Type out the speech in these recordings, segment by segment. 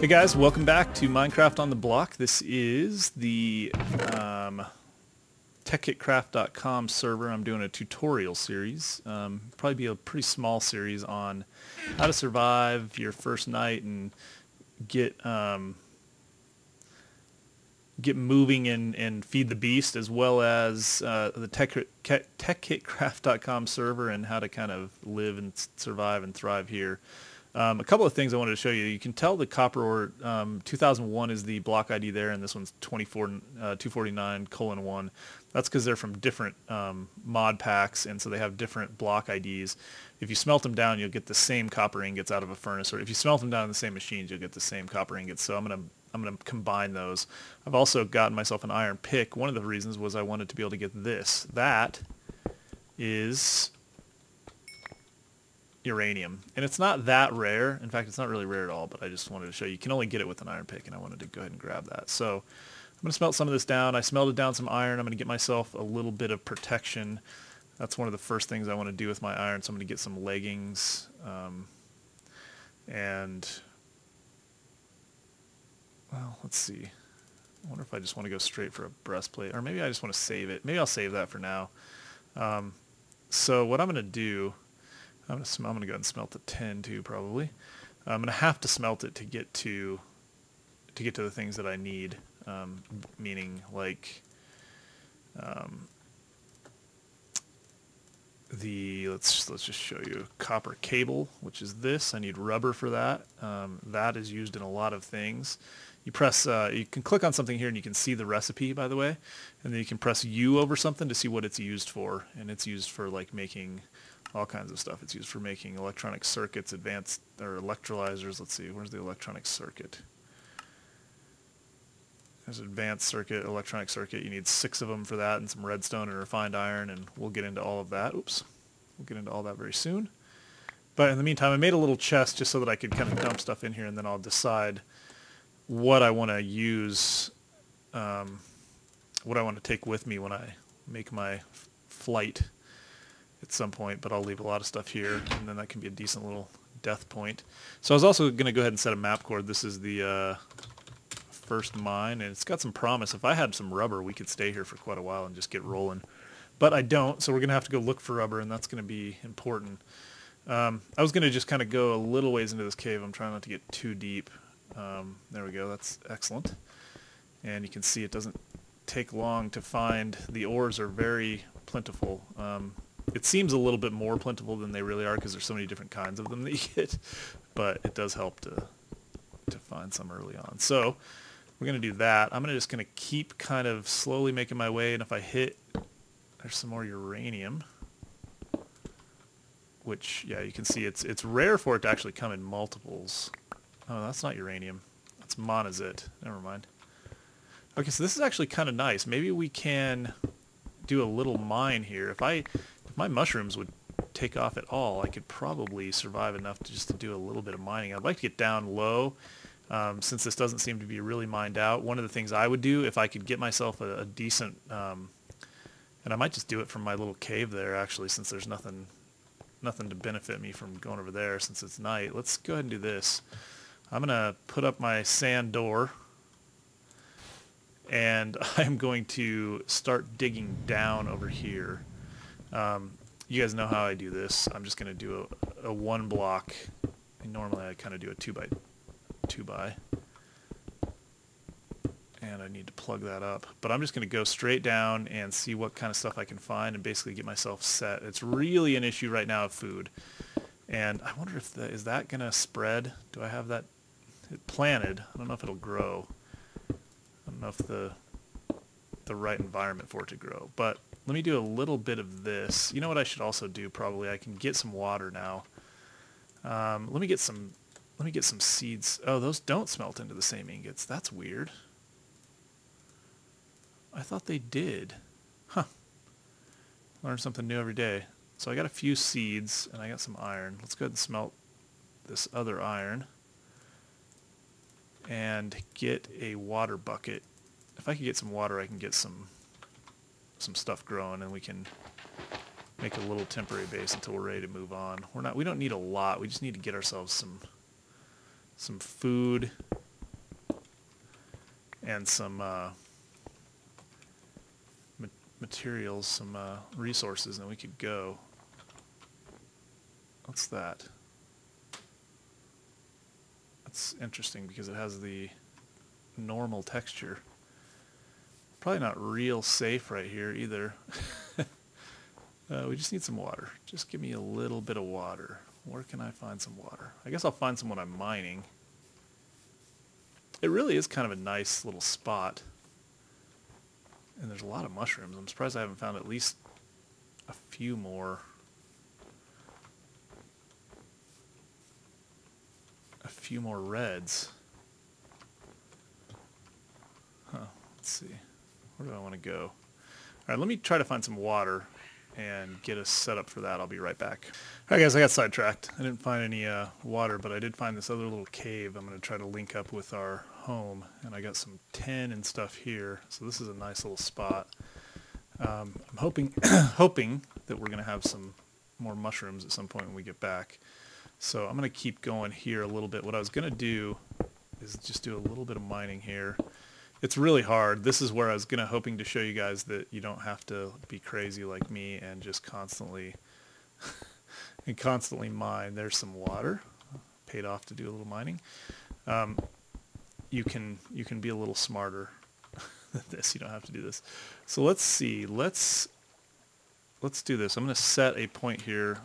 Hey guys, welcome back to Minecraft on the Block. This is the techkitcraft.com server. I'm doing a tutorial series. Probably be a pretty small series on how to survive your first night and get moving and feed the beast, as well as the techkitcraft.com server and how to kind of live and survive and thrive here. A couple of things I wanted to show you. You can tell the copper ore 2001 is the block ID there, and this one's 249:1. That's because they're from different mod packs, and so they have different block IDs. If you smelt them down, you'll get the same copper ingots out of a furnace, or if you smelt them down in the same machines, you'll get the same copper ingots. So I'm gonna combine those. I've also gotten myself an iron pick. One of the reasons was I wanted to be able to get this. That is uranium, and it's not that rare. In fact, it's not really rare at all, but I just wanted to show you. You can only get it with an iron pick, and I wanted to go ahead and grab that. So I'm going to smelt some of this down. I smelted down some iron. I'm going to get myself a little bit of protection. That's one of the first things I want to do with my iron, so I'm going to get some leggings, and well, let's see. I wonder if I just want to go straight for a breastplate, or maybe I just want to save it. Maybe I'll save that for now. So what I'm going to do, I'm going to go ahead and smelt the tin too, probably. I'm going to have to smelt it to get to the things that I need, meaning like let's just show you copper cable, which is this. I need rubber for that. That is used in a lot of things. You press, you can click on something here and you can see the recipe, by the way, and then you can press U over something to see what it's used for, and it's used for like making all kinds of stuff. It's used for making electronic circuits, advanced, or electrolyzers. Let's see, where's the electronic circuit? There's advanced circuit, electronic circuit. You need 6 of them for that, and some redstone and refined iron, and we'll get into all of that. Oops. We'll get into all that very soon. But in the meantime, I made a little chest just so that I could kind of dump stuff in here, and then I'll decide what I want to use, what I want to take with me when I make my flight at some point, but I'll leave a lot of stuff here, and then that can be a decent little death point. So I was also going to go ahead and set a map cord. This is the first mine, and it's got some promise. If I had some rubber, we could stay here for quite a while and just get rolling. But I don't, so we're going to have to go look for rubber, and that's going to be important. I was going to just kind of go a little ways into this cave. I'm trying not to get too deep. There we go. That's excellent. And you can see it doesn't take long to find. The ores are very plentiful. It seems a little bit more plentiful than they really are because there's so many different kinds of them that you get, but it does help to find some early on. So we're going to do that. I'm just going to keep kind of slowly making my way, and if I hit, there's some more uranium, which, yeah, you can see it's rare for it to actually come in multiples. Oh, that's not uranium. That's monazite. Never mind. Okay, so this is actually kind of nice. Maybe we can do a little mine here. If my mushrooms would take off at all, I could probably survive enough to do a little bit of mining. I'd like to get down low, since this doesn't seem to be really mined out. One of the things I would do if I could get myself a decent, and I might just do it from my little cave there, actually, since there's nothing to benefit me from going over there since it's night. Let's go ahead and do this. I'm going to put up my sand door, and I'm going to start digging down over here. You guys know how I do this. I'm just going to do a 1 block. Normally I kind of do a 2 by 2 by, and I need to plug that up. But I'm just going to go straight down and see what kind of stuff I can find and basically get myself set. It's really an issue right now of food, and I wonder if is that going to spread? Do I have that planted? I don't know if it'll grow. I don't know if the right environment for it to grow, but let me do a little bit of this. You know what I should also do? Probably I can get some water now. Let me get some seeds. Oh, those don't smelt into the same ingots. That's weird. I thought they did. Huh. Learn something new every day. So I got a few seeds and I got some iron. Let's go ahead and smelt this other iron and get a water bucket. If I could get some water, I can get some stuff growing, and we can make a little temporary base until we're ready to move on. We don't need a lot. We just need to get ourselves some food and some materials, some resources, and we could go. What's that? That's interesting because it has the normal texture. Probably not real safe right here either. We just need some water. Just give me a little bit of water. Where can I find some water? I guess I'll find some when I'm mining. It really is kind of a nice little spot. And there's a lot of mushrooms. I'm surprised I haven't found at least a few more. A few more reds. Huh, let's see. Where do I want to go? Alright, let me try to find some water and get us set up for that. I'll be right back. Alright guys, I got sidetracked. I didn't find any water, but I did find this other little cave. I'm going to try to link up with our home, and I got some tin and stuff here, so this is a nice little spot. I'm hoping that we're going to have some more mushrooms at some point when we get back. So I'm going to keep going here a little bit. What I was going to do is just do a little bit of mining here. It's really hard. This is where I was hoping to show you guys that you don't have to be crazy like me and just constantly mine. There's some water. Paid off to do a little mining. You can be a little smarter than this. You don't have to do this. So let's see. Let's do this. I'm going to set a point here,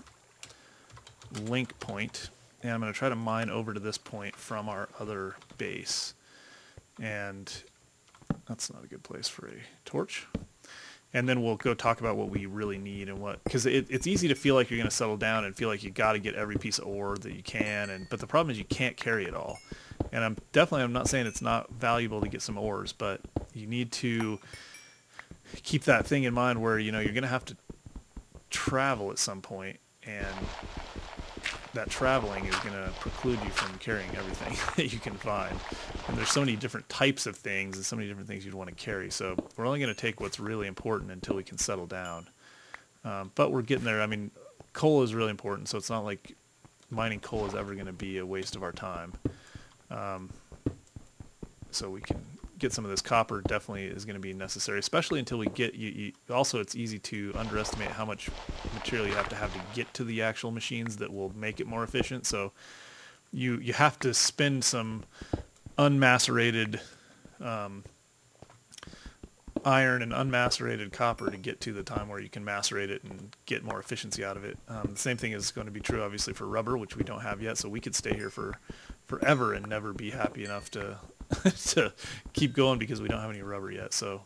link point, and I'm going to try to mine over to this point from our other base. And that's not a good place for a torch. And then we'll go talk about what we really need and what, because it's easy to feel like you're going to settle down and feel like you got to get every piece of ore that you can, but the problem is you can't carry it all. And I'm not saying it's not valuable to get some ores, but you need to keep that thing in mind where you're going to have to travel at some point, and that traveling is going to preclude you from carrying everything that you can find. And there's so many different types of things and so many different things you'd want to carry. So we're only going to take what's really important until we can settle down. But we're getting there. I mean, coal is really important, so it's not like mining coal is ever going to be a waste of our time. So we can get some of this copper. Definitely is going to be necessary, especially until we get also it's easy to underestimate how much material you have to get to the actual machines that will make it more efficient. So you have to spend some unmacerated iron and unmacerated copper to get to the time where you can macerate it and get more efficiency out of it. The same thing is going to be true obviously for rubber, which we don't have yet, so we could stay here for forever and never be happy enough to to keep going because we don't have any rubber yet. So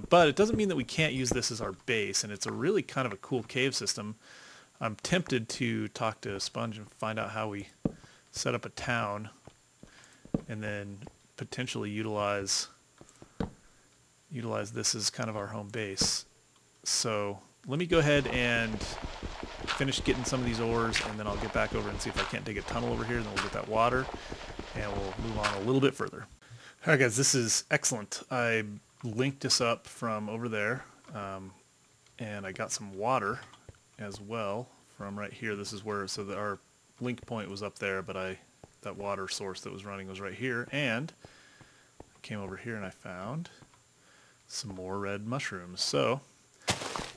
but it doesn't mean that we can't use this as our base, and it's a really kind of a cool cave system. I'm tempted to talk to Sponge and find out how we set up a town and then potentially utilize this as kind of our home base. So let me go ahead and finish getting some of these ores, and then I'll get back over and see if I can't dig a tunnel over here, and then we'll get that water, and we'll move on a little bit further. All right, guys, this is excellent. I linked this up from over there, and I got some water as well from right here. This is where, so that our link point was up there, but that water source that was running was right here, and I came over here and I found some more red mushrooms. So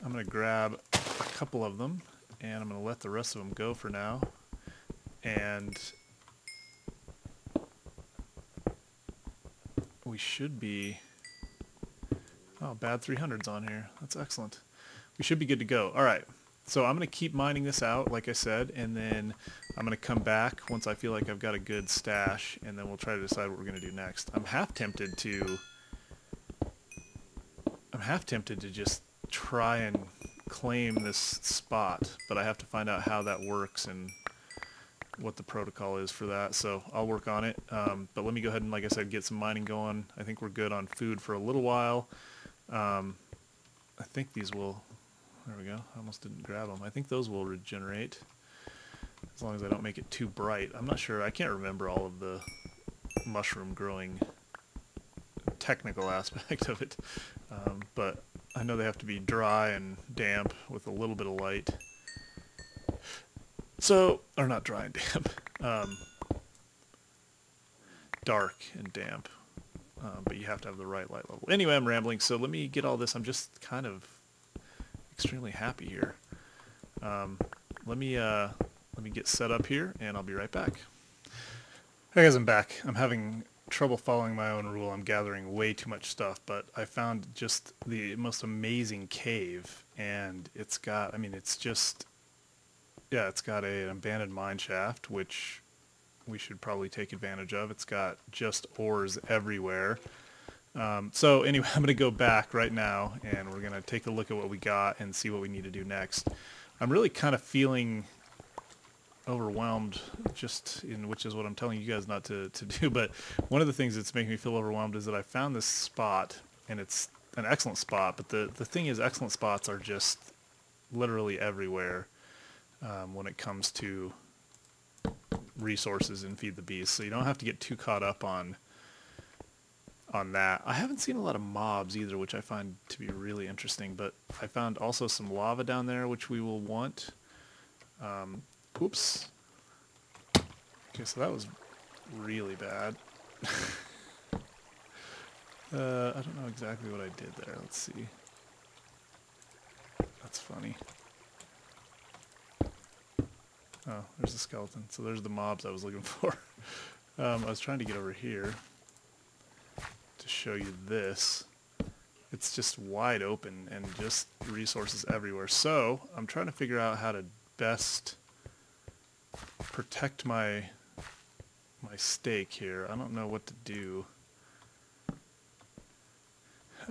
I'm going to grab a couple of them, and I'm going to let the rest of them go for now. And we should be, oh, bad 300s on here. That's excellent. We should be good to go. All right. So I'm going to keep mining this out, like I said, and then I'm going to come back once I feel like I've got a good stash, and then we'll try to decide what we're going to do next. I'm half tempted to just try and claim this spot, but I have to find out how that works and what the protocol is for that. So I'll work on it. But let me go ahead and, like I said, get some mining going. I think we're good on food for a little while. I think these will... There we go. I almost didn't grab them. I think those will regenerate as long as I don't make it too bright. I'm not sure. I can't remember all of the mushroom growing technical aspect of it. But I know they have to be dry and damp with a little bit of light. So, or not dry and damp. Dark and damp. but you have to have the right light level. Anyway, I'm rambling, so let me get all this. I'm just kind of extremely happy here. Let me get set up here, and I'll be right back. Hey guys, I'm back. I'm having trouble following my own rule. I'm gathering way too much stuff, but I found just the most amazing cave, and it's got, I mean, it's just, yeah, it's got an abandoned mine shaft, which we should probably take advantage of. It's got just ores everywhere. So anyway, I'm going to go back right now, and we're going to take a look at what we got and see what we need to do next. I'm really kind of feeling overwhelmed, which is what I'm telling you guys not to do, but one of the things that's making me feel overwhelmed is that I found this spot, and it's an excellent spot, but the thing is, excellent spots are just literally everywhere when it comes to resources in Feed the Beast, so you don't have to get too caught up on that. I haven't seen a lot of mobs either, which I find to be really interesting, but I found also some lava down there, which we will want. Oops. Okay, so that was really bad. I don't know exactly what I did there. Let's see. That's funny. Oh, there's a skeleton. So there's the mobs I was looking for. I was trying to get over here to show you this. It's just wide open and just resources everywhere. So I'm trying to figure out how to best protect my stake here. I don't know what to do.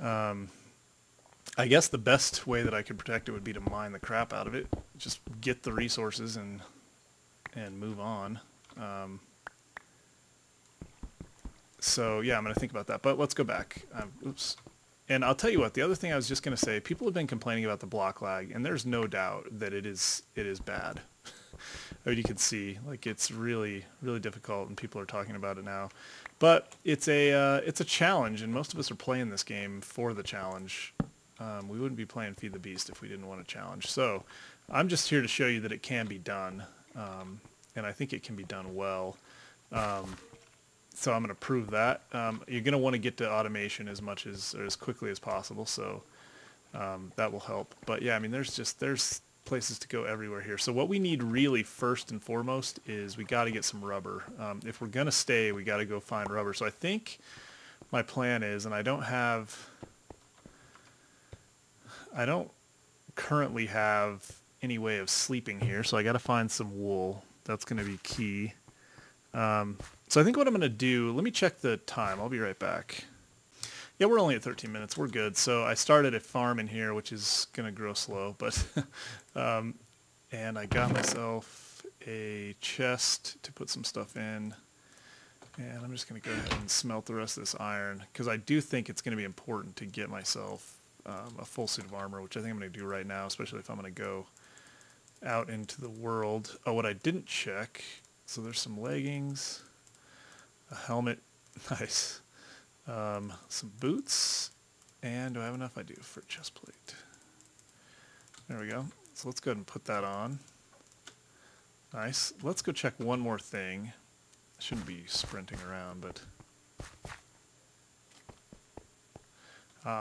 I guess the best way that I could protect it would be to mine the crap out of it. Just get the resources and move on. So yeah, I'm going to think about that. But let's go back. Oops. And I'll tell you what, the other thing I was just going to say, people have been complaining about the block lag, and there's no doubt that it is bad. I mean, you can see, like, it's really, really difficult, and people are talking about it now. But it's a challenge, and most of us are playing this game for the challenge. We wouldn't be playing Feed the Beast if we didn't want a challenge. So I'm just here to show you that it can be done, and I think it can be done well. So I'm going to prove that. You're going to want to get to automation as quickly as possible, so that will help. But yeah, I mean, there's places to go everywhere here. So what we need really first and foremost is we got to get some rubber. If we're going to stay, we got to go find rubber. So I think my plan is, and I don't currently have any way of sleeping here, so I got to find some wool. That's going to be key. So I think what I'm going to do, let me check the time. I'll be right back. Yeah, we're only at 13 minutes. We're good. So I started a farm in here, which is going to grow slow, but and I got myself a chest to put some stuff in, and I'm just going to go ahead and smelt the rest of this iron, because I do think it's going to be important to get myself a full suit of armor, which I think I'm going to do right now, especially if I'm going to go out into the world. Oh, what I didn't check, so there's some leggings, a helmet, nice. Some boots, and do I have enough? I do, for a chest plate. There we go. So let's go ahead and put that on. Nice. Let's go check one more thing. I shouldn't be sprinting around, but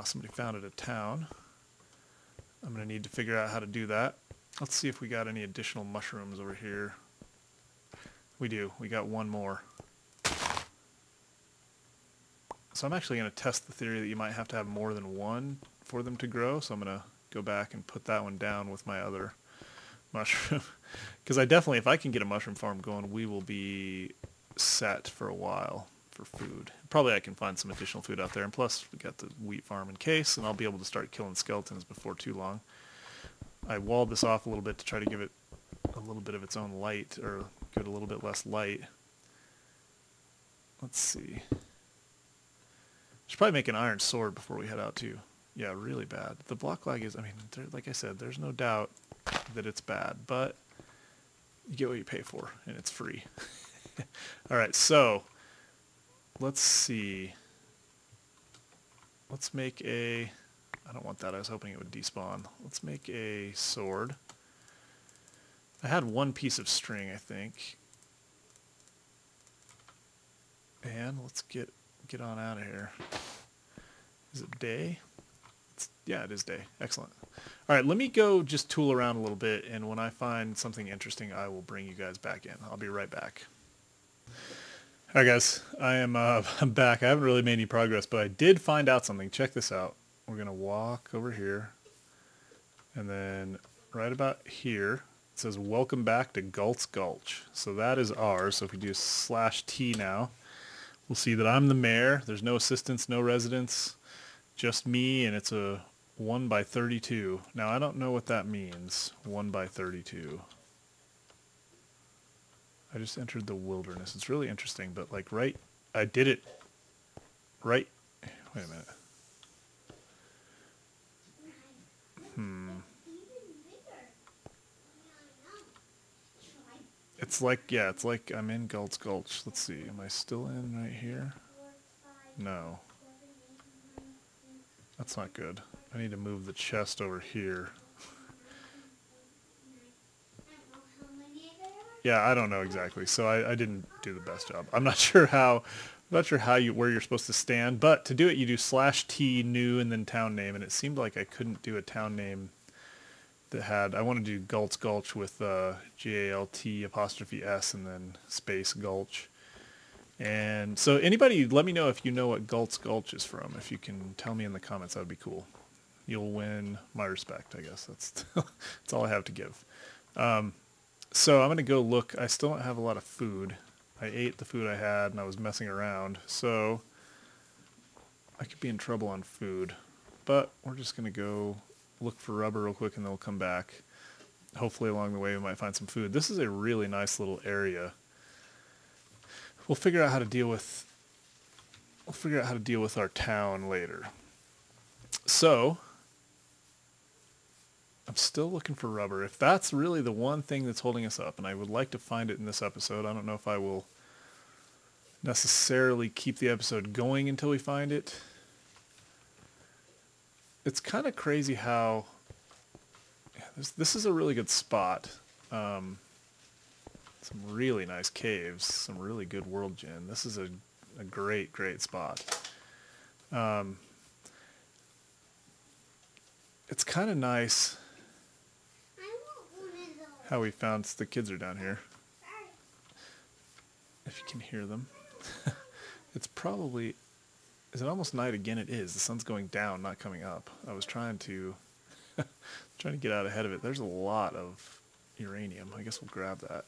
somebody founded a town. I'm going to need to figure out how to do that. Let's see if we got any additional mushrooms over here. We do. We got one more. So I'm actually going to test the theory that you might have to have more than one for them to grow. So I'm going to go back and put that one down with my other mushroom. Because I definitely, if I can get a mushroom farm going, we will be set for a while for food. Probably I can find some additional food out there. And plus, we got the wheat farm in case, and I'll be able to start killing skeletons before too long. I walled this off a little bit to try to give it a little bit of its own light, or give it a little bit less light. Let's see. Should probably make an iron sword before we head out too. Yeah, really bad. The block lag is, I mean, like I said, there's no doubt that it's bad, but you get what you pay for, and it's free. Alright, so let's see. Let's make a, I don't want that, I was hoping it would despawn. Let's make a sword. I had one piece of string, I think. And let's get get on out of here. Is it day? Yeah, it is day. Excellent. All right, let me go just tool around a little bit, and when I find something interesting, I will bring you guys back in. I'll be right back. All right, guys, I'm back. I haven't really made any progress, but I did find out something. Check this out. We're going to walk over here, and then right about here, it says, welcome back to Galt's Gulch. So that is ours. So if we do /T now, we'll see that I'm the mayor. There's no assistants, no residents, just me, and it's a 1 by 32. Now, I don't know what that means, 1 by 32. I just entered the wilderness. It's really interesting, but like I did it right. Wait a minute. It's like, yeah, it's like I'm in Galt's Gulch. Let's see. Am I still in right here? No. That's not good. I need to move the chest over here. Yeah, I don't know exactly. So I didn't do the best job. I'm not sure where you're supposed to stand, but to do it you do /T new and then town name, and it seemed like I couldn't do a town name that had, I want to do Galt's Gulch with GALT''S and then space Gulch. And so anybody, let me know if you know what Galt's Gulch is from. If you can tell me in the comments, that would be cool. You'll win my respect, I guess. That's all I have to give. So I'm going to go look. I still don't have a lot of food. I ate the food I had, and I was messing around. So I could be in trouble on food. But we're just going to go look for rubber real quick, and then we'll come back. Hopefully along the way we might find some food. This is a really nice little area. We'll figure out how to deal with our town later. So I'm still looking for rubber. If that's really the one thing that's holding us up, and I would like to find it in this episode, I don't know if I will necessarily keep the episode going until we find it. It's kind of crazy how this is a really good spot. Some really nice caves, some really good world gen. This is a great spot. It's kind of nice how we found, the kids are down here, if you can hear them. It's probably, is it almost night again? It is. The sun's going down, not coming up. I was trying to get out ahead of it. There's a lot of uranium. I guess we'll grab that.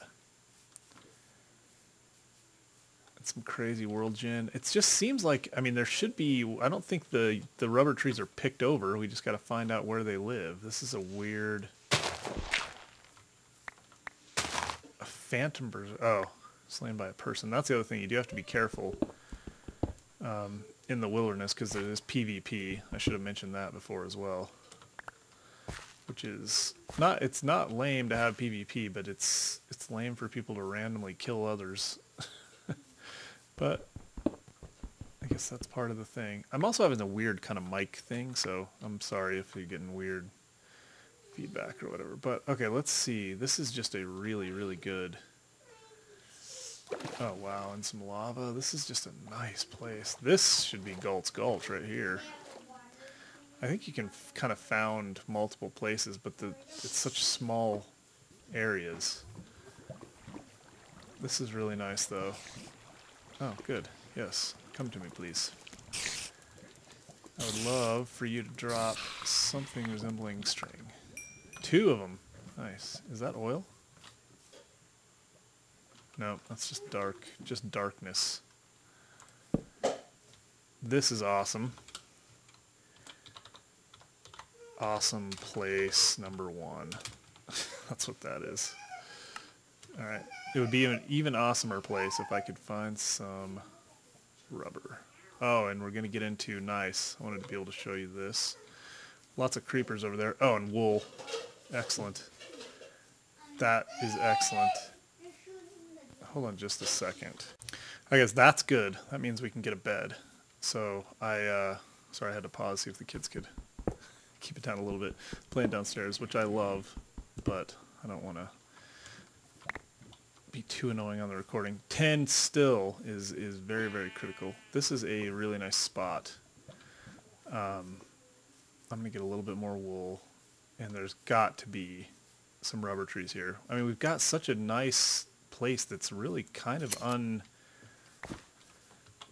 Some crazy world gen. It just seems like, I mean, there should be, I don't think the rubber trees are picked over. We just got to find out where they live. This is a weird, a phantom person. Oh, slain by a person. That's the other thing. You do have to be careful in the wilderness because there is PvP. I should have mentioned that before as well. Which is not, it's not lame to have PvP, but it's lame for people to randomly kill others. But I guess that's part of the thing. I'm also having a weird kind of mic thing, so I'm sorry if you're getting weird feedback or whatever. But okay, let's see. This is just a really good. Oh wow, and some lava. This is just a nice place. This should be Galt's Gulch right here. I think you can kind of found multiple places, but it's such small areas. This is really nice though. Oh, good. Yes. Come to me, please. I would love for you to drop something resembling string. 2 of them. Nice. Is that oil? No, that's just dark. Just darkness. This is awesome. Awesome place number 1. That's what that is. Alright. It would be an even awesomer place if I could find some rubber. Oh, and we're going to get into, nice, I wanted to be able to show you this. Lots of creepers over there. Oh, and wool. Excellent. That is excellent. Hold on just a second. I guess that's good. That means we can get a bed. So sorry I had to pause, see if the kids could keep it down a little bit. Playing downstairs, which I love, but I don't want to be too annoying on the recording. 10 still is very, very critical. This is a really nice spot. I'm going to get a little bit more wool, and there's got to be some rubber trees here. I mean, we've got such a nice place that's really kind of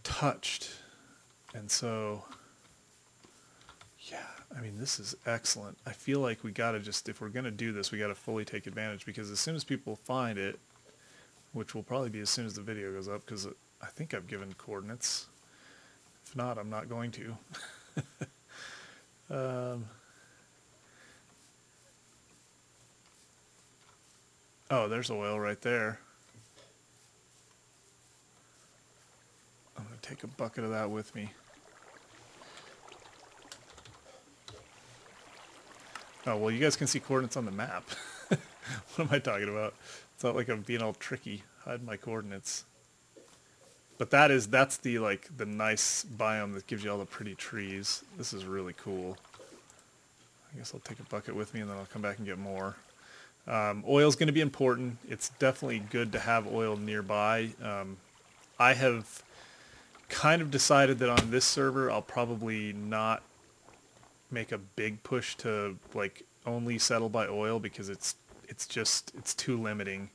untouched. And so, yeah, I mean, this is excellent. I feel like we got to just, if we're going to do this, we got to fully take advantage, because as soon as people find it, which will probably be as soon as the video goes up, because I think I've given coordinates. If not, I'm not going to. Oh, there's oil right there. I'm going to take a bucket of that with me. Oh, well, you guys can see coordinates on the map. What am I talking about? It's not like I'm being all tricky. Hide my coordinates. But that's the the nice biome that gives you all the pretty trees. This is really cool. I guess I'll take a bucket with me and then I'll come back and get more. Oil is going to be important. It's definitely good to have oil nearby. I have kind of decided that on this server I'll probably not make a big push to only settle by oil, because it's too limiting.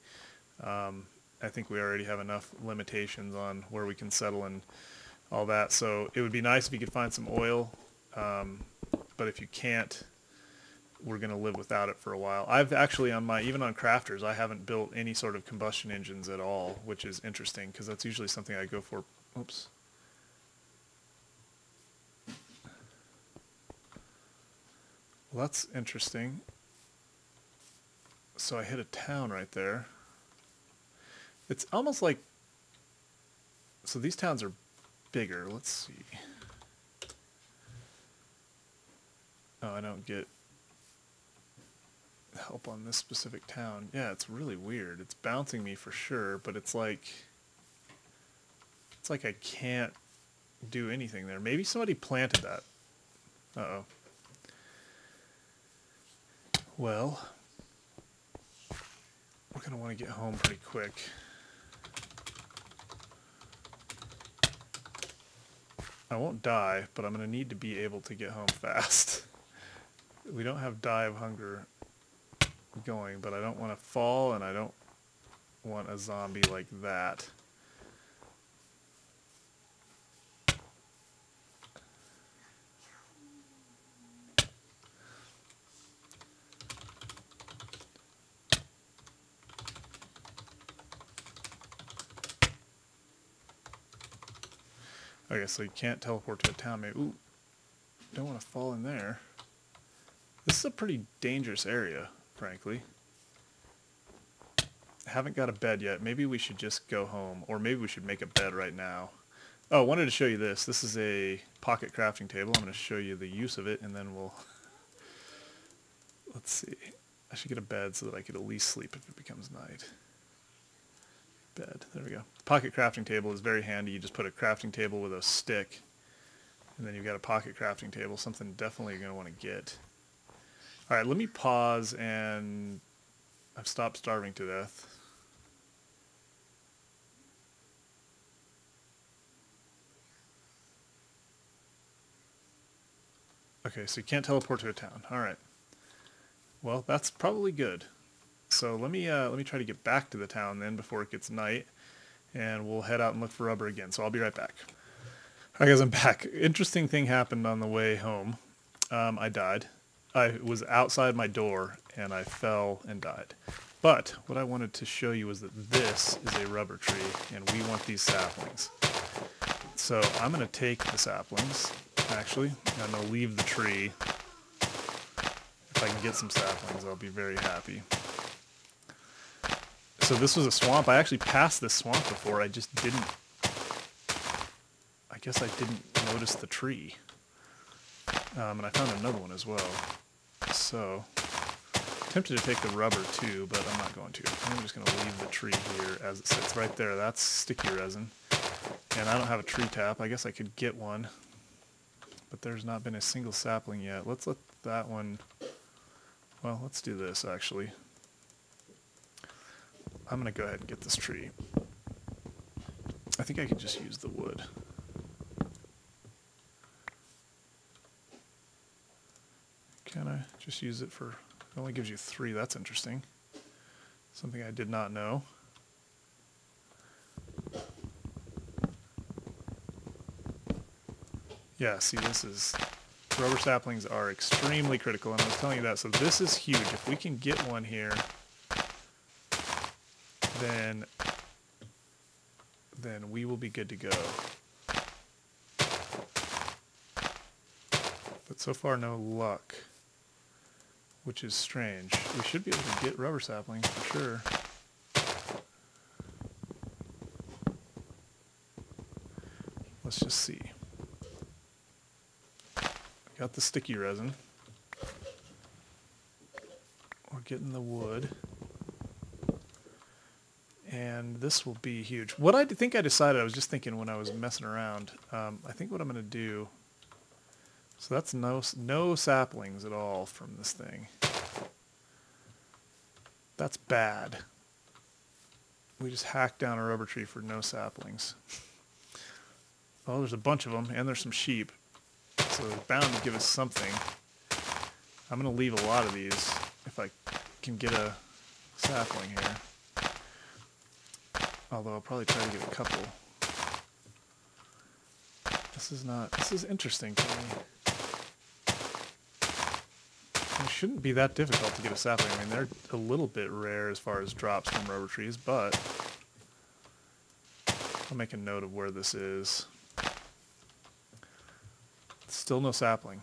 I think we already have enough limitations on where we can settle and all that. So it would be nice if you could find some oil, but if you can't, we're going to live without it for a while. I've actually even on crafters, I haven't built any sort of combustion engines at all, which is interesting because that's usually something I go for. Oops. Well, that's interesting. So I hit a town right there. It's almost like, so these towns are bigger. Let's see. Oh, I don't get help on this specific town. Yeah, it's really weird. It's bouncing me for sure, but it's like I can't do anything there. Maybe somebody planted that. Uh-oh. Well, we're going to want to get home pretty quick. I won't die, but I'm going to need to be able to get home fast. We don't have die of hunger going, but I don't want to fall, and I don't want a zombie like that. Okay, so you can't teleport to a town. Maybe. Ooh, don't want to fall in there. This is a pretty dangerous area, frankly. Haven't got a bed yet. Maybe we should just go home, or maybe we should make a bed right now. Oh, I wanted to show you this. This is a pocket crafting table. I'm going to show you the use of it, and then we'll... Let's see. I should get a bed so that I could at least sleep if it becomes night. Bed. There we go. Pocket crafting table is very handy. You just put a crafting table with a stick, and then you've got a pocket crafting table, something definitely you're going to want to get. All right, let me pause, and I've stopped starving to death. Okay, so you can't teleport to a town. All right. Well, that's probably good. So let me try to get back to the town then before it gets night, and we'll head out and look for rubber again. So I'll be right back. All right, guys, I'm back. Interesting thing happened on the way home. I died. I was outside my door, and I fell and died. But what I wanted to show you was that this is a rubber tree, and we want these saplings. So I'm going to take the saplings, actually, and I'm going to leave the tree. If I can get some saplings, I'll be very happy. So this was a swamp. I actually passed this swamp before. I just didn't... I guess I didn't notice the tree. And I found another one as well. So, tempted to take the rubber too, but I'm not going to. I'm just going to leave the tree here as it sits right there. That's sticky resin. And I don't have a tree tap. I guess I could get one. But there's not been a single sapling yet. Let's let that one... Well, let's do this actually. I'm going to go ahead and get this tree. I think I could just use the wood. Can I just use it for... It only gives you 3. That's interesting. Something I did not know. Yeah, see, this is... Rubber saplings are extremely critical, and I was telling you that. So this is huge. If we can get one here, then we will be good to go. But so far, no luck, which is strange. We should be able to get rubber saplings for sure. Let's just see. Got the sticky resin. We're getting the wood. And this will be huge. What I think I decided, I was just thinking when I was messing around, I think what I'm going to do, so that's no saplings at all from this thing. That's bad. We just hacked down a rubber tree for no saplings. Well, there's a bunch of them, and there's some sheep. So they're bound to give us something. I'm going to leave a lot of these if I can get a sapling here. Although I'll probably try to get a couple. This is interesting to me. It shouldn't be that difficult to get a sapling. I mean, they're a little bit rare as far as drops from rubber trees, but I'll make a note of where this is. Still no sapling.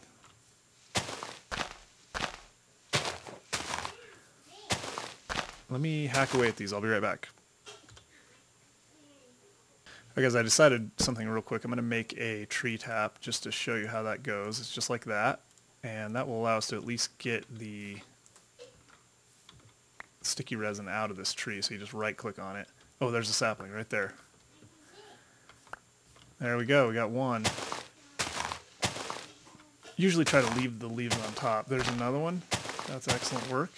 Let me hack away at these. I'll be right back. Okay, guys, I decided something real quick. I'm going to make a tree tap just to show you how that goes. It's just like that, and that will allow us to at least get the sticky resin out of this tree. So you just right-click on it. Oh, there's a sapling right there. There we go. We got one. Usually try to leave the leaves on top. There's another one. That's excellent work.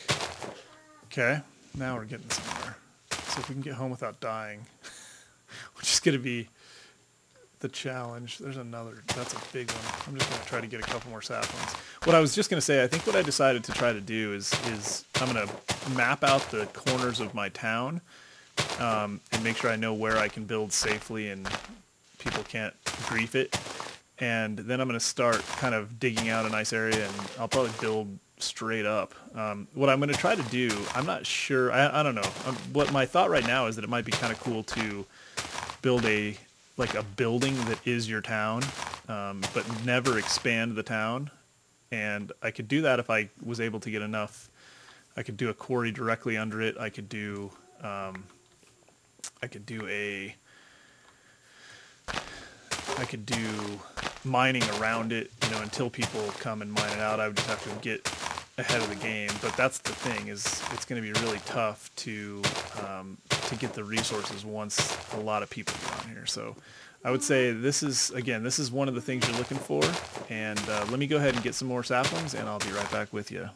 Okay, now we're getting somewhere. So if we can get home without dying, which is going to be the challenge. There's another. That's a big one. I'm just going to try to get a couple more saplings. What I was just going to say, I think what I decided to try to do is I'm going to map out the corners of my town and make sure I know where I can build safely and people can't grief it. And then I'm going to start kind of digging out a nice area, and I'll probably build straight up. What I'm going to try to do, I'm not sure, I don't know. What my thought right now is that it might be kind of cool to build a building that is your town, but never expand the town. And I could do that if I was able to get enough. I could do a quarry directly under it. I could do mining around it, until people come and mine it out. I would just have to get ahead of the game. But that's the thing, is it's going to be really tough to get the resources once a lot of people get on here. So I would say this is one of the things you're looking for. And let me go ahead and get some more saplings, and I'll be right back with you.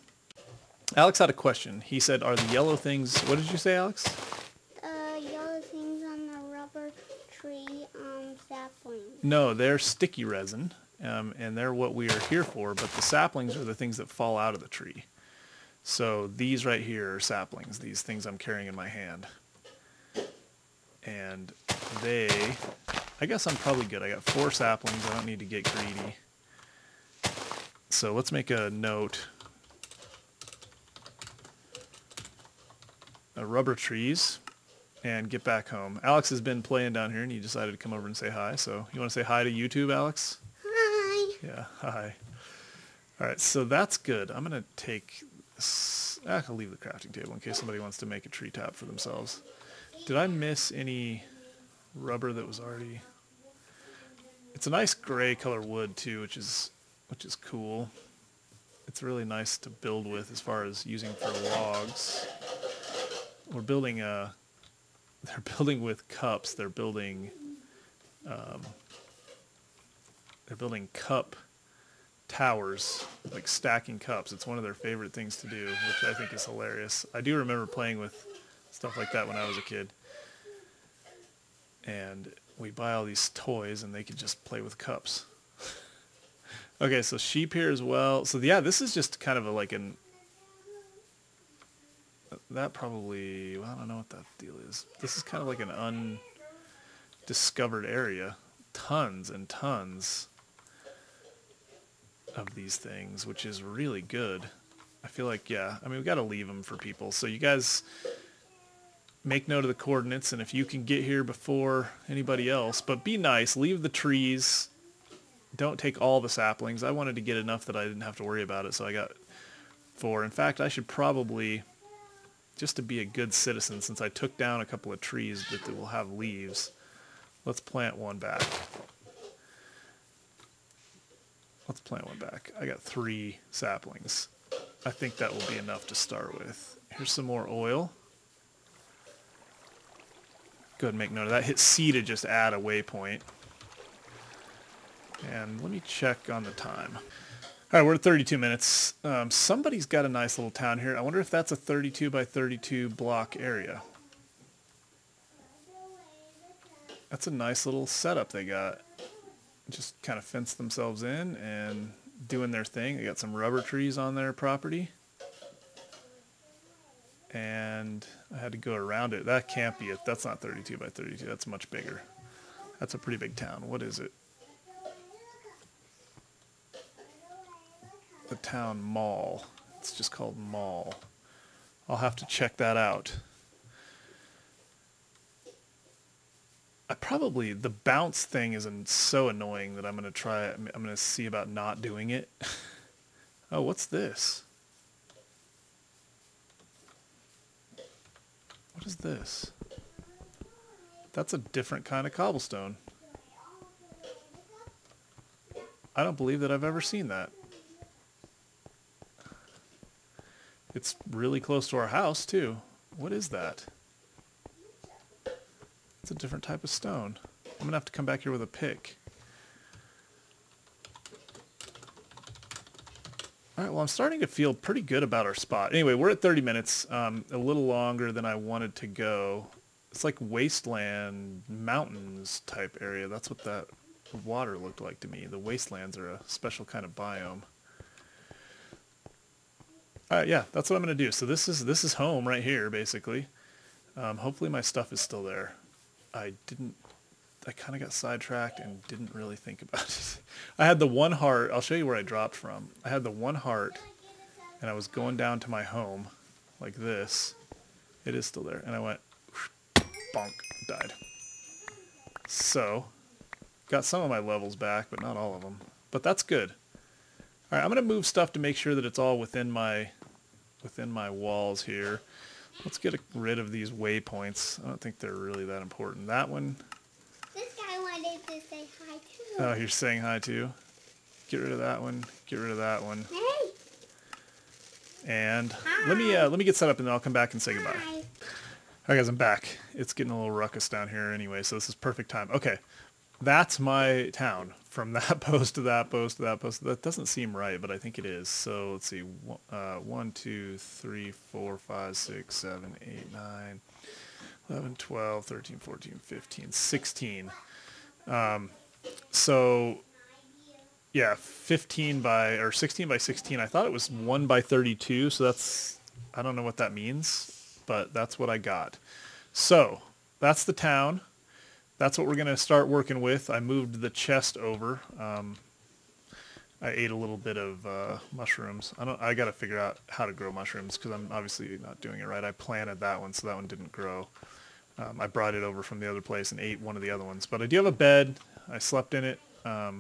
Alex had a question. He said, are the yellow things, what did you say, Alex? Yellow things on the rubber tree saplings. No, they're sticky resin, and they're what we are here for, but the saplings are the things that fall out of the tree. So these right here are saplings, these things I'm carrying in my hand. And I guess I'm probably good. I got 4 saplings. I don't need to get greedy. So let's make a note. Rubber trees. And get back home. Alex has been playing down here, and he decided to come over and say hi. So you want to say hi to YouTube, Alex? Hi. Yeah, hi. All right, so that's good. I'm going to take this. I'll leave the crafting table in case somebody wants to make a tree tap for themselves. Did I miss any rubber that was already... It's a nice gray color wood, too, which is cool. It's really nice to build with as far as using for logs. We're building a... They're building with cups. They're building cup towers, like stacking cups. It's one of their favorite things to do, which I think is hilarious. I do remember playing with stuff like that when I was a kid. And we buy all these toys and they could just play with cups. Okay, so sheep here as well. So yeah, this is just kind of like an... That probably... Well, I don't know what that deal is. This is kind of like an undiscovered area. Tons and tons of these things, which is really good. I feel like, yeah, I mean, we got to leave them for people. So you guys make note of the coordinates, and if you can get here before anybody else, but be nice, leave the trees. Don't take all the saplings. I wanted to get enough that I didn't have to worry about it, so I got 4. In fact, I should probably, just to be a good citizen, since I took down a couple of trees that will have leaves, let's plant one back. Let's plant one back. I got 3 saplings. I think that will be enough to start with. Here's some more oil. Go ahead and make note of that. Hit C to just add a waypoint. And let me check on the time. All right, we're at 32 minutes. Somebody's got a nice little town here. I wonder if that's a 32 by 32 block area. That's a nice little setup they got. Just kind of fenced themselves in and doing their thing. They got some rubber trees on their property. And I had to go around it. That can't be it. That's not 32 by 32. That's much bigger. That's a pretty big town. What is it? The town mall. It's just called Mall. I'll have to check that out. The bounce thing isn't so annoying that I'm going to try it. I'm going to see about not doing it. Oh, what's this? What is this? That's a different kind of cobblestone. I don't believe that I've ever seen that. It's really close to our house, too. What is that? It's a different type of stone. I'm going to have to come back here with a pick. Alright, well, I'm starting to feel pretty good about our spot. Anyway, we're at 30 minutes, a little longer than I wanted to go. It's like wasteland, mountains type area. That's what that water looked like to me. The wastelands are a special kind of biome. Alright, yeah, that's what I'm going to do. So this is home right here, basically. Hopefully my stuff is still there. I kind of got sidetracked and didn't really think about it. I had the one heart. I'll show you where I dropped from. I had the one heart, and I was going down to my home like this. It is still there. And I went, bonk, died. So, got some of my levels back, but not all of them. But that's good. All right, I'm going to move stuff to make sure that it's all within my walls here. Let's get rid of these waypoints. I don't think they're really that important. That one... This guy wanted to say hi too. Oh, you're saying hi too? Get rid of that one. Get rid of that one. Hey. And Hi. let me get set up and then I'll come back and say goodbye. Hi. All right, guys, I'm back. It's getting a little ruckus down here anyway, so this is perfect time. Okay, that's my town. From that post to that post to that post. That doesn't seem right, but I think it is. So let's see. 1, 2, 3, 4, 5, 6, 7, 8, 9, 11, 12, 13, 14, 15, 16. So yeah, 16 by 16. I thought it was 1 by 32, so that's, I don't know what that means, but that's what I got. So that's the town. That's what we're going to start working with. I moved the chest over. I ate a little bit of mushrooms. I got to figure out how to grow mushrooms because I'm obviously not doing it right. I planted that one, so that one didn't grow. I brought it over from the other place and ate one of the other ones. But I do have a bed. I slept in it. I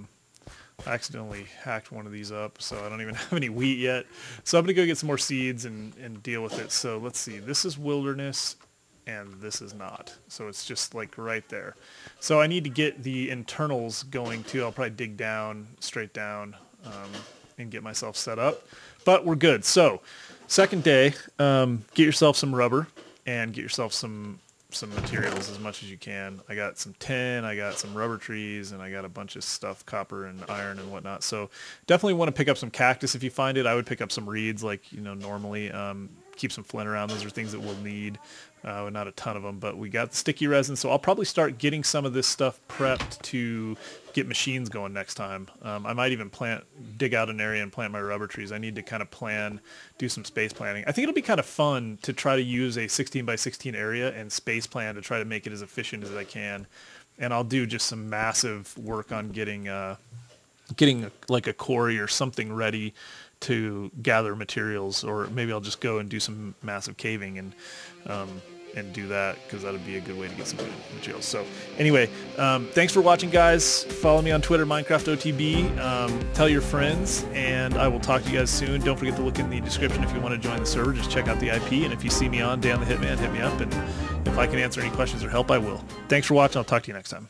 accidentally hacked one of these up, so I don't even have any wheat yet. So I'm going to go get some more seeds and deal with it. So let's see. This is wilderness, and this is not. So it's just like right there. So I need to get the internals going too. I'll probably dig down, straight down, and get myself set up. But we're good. So second day, get yourself some rubber and get yourself some materials as much as you can. I got some tin, I got some rubber trees, and I got a bunch of stuff, copper and iron and whatnot. So definitely want to pick up some cactus if you find it. I would pick up some reeds like, you know, normally. keep some flint around. Those are things that we'll need. Not a ton of them, but we got the sticky resin, so I'll probably start getting some of this stuff prepped to get machines going next time. I might even dig out an area and plant my rubber trees. I need to kind of do some space planning. I think it'll be kind of fun to try to use a 16 by 16 area and space plan to try to make it as efficient as I can. And I'll do just some massive work on getting like a quarry or something ready to gather materials, or maybe I'll just go and do some massive caving and do that, because that would be a good way to get some good materials. So anyway, thanks for watching, guys. Follow me on Twitter, MinecraftOTB. Tell your friends, and I will talk to you guys soon. Don't forget to look in the description if you want to join the server. Just check out the IP, and if you see me on Dan the Hitman, hit me up, and if I can answer any questions or help, I will. Thanks for watching. I'll talk to you next time.